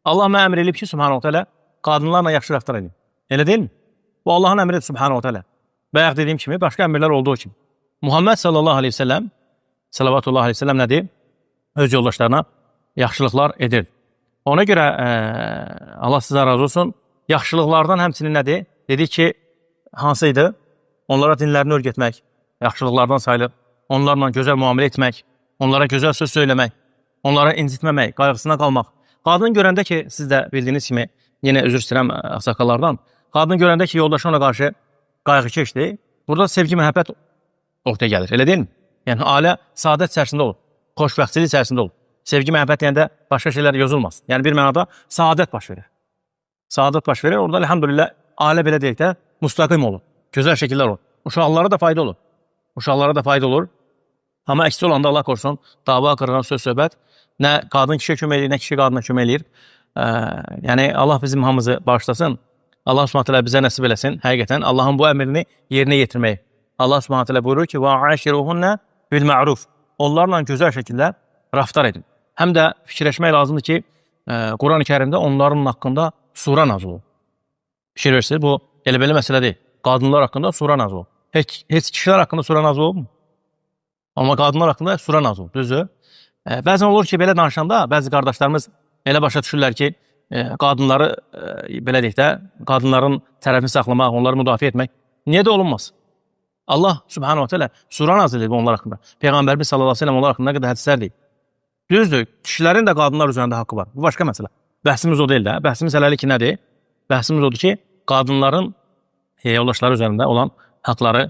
Allah mənə əmr edib ki, subhanahu teala qadınlarla yaxşı rəftar edin. Elə deyilmi? Bu Allahın əmridir subhanahu teala. Bayaq dediyim kimi başqa əmrlər olduğu kimi. Muhammed sallallahu aleyhi ve sellem, salavatullah aleyhi ve sellem nədir? Öz yoldaşlarına yaxşılıqlar edir. Ona görə Allah sizə razı olsun. Yaxşılıqlardan həmçinin nədir? Dedik ki, hansıydı? Onlara dinlərini öyrətmək, yaxşılıqlardan sayılır. Onlarla gözəl müamilə etmək, onlara gözəl söz söyləmək, onlara incitməmək, qayğısına qalmaq. Qadın görəndə ki, siz də bildiyiniz kimi, yenə özür istəyirəm ağsaqqallardan, qadın görəndə ki, yoldaşı ona qarşı qayğıkeşdir, burada sevgi, məhəbbət ortaya gəlir, elə deyilmi? Yəni, ailə saadət içərisində olur, xoşbəxtçilik içərisində olur. Sevgi, məhəbbət deyəndə başqa şeylər yozulmaz. Yəni, bir mənada saadət baş verir. Saadət baş verir, orada elhamdülillah, ailə belə deyək də, müstəqim olur, gözəl şəkillər olur. Uşaqlara da fayda olur. Uşaqlara da fayda olur. Amma əksi olanda Allah korusun, dava qırğan söz söhbət, nə qadın kişiyə kömək eləyir, nə kişi qadına kömək eləyir. Yəni, Allah bizim hamımızı bağışlasın. Allah subhanətələ bizə nəsib eləsin. Həqiqətən, Allahın bu əmrini yerinə yetirməyi. Allah subhanətələ buyurur ki, وَعَاشِرُهُنَّ بِالْمَعْرُوفِ Onlarla gözəl şəkildə raftar edin. Həm də fikirləşmək lazımdır ki, Quran-ı Kərimdə onların haqqında sura nazil olur. Fikir versiniz, bu elə-belə məsələ deyil. Qadınlar haqqında sura nazil olur. Heç kişilər haqqında sura nazil olur mu? Amma qadınlar haqqında sura nazil olur, düzdür? Bəzən olur ki, belə danışanda bəzi qardaşlarımız elə başa düşürlər ki, qadınları, belə deyək də, qadınların tərəfini saxlamaq, onları müdafiə etmək, niyə də olunmaz? Allah subhanahu teala sura nazil edib onlar haqqında. Peyğəmbərimiz sallallahu aleyhi ve sellem onlar haqqında nə qədər hədislər deyib. Düzdür, kişilərin də qadınlar üzərində haqqı var. Bu başqa məsələ. Bəhsimiz o deyil də. Bəhsimiz hələlik ki, nədir? Bəhsimiz odur ki, qadınların yoldaşları üzərində olan haqları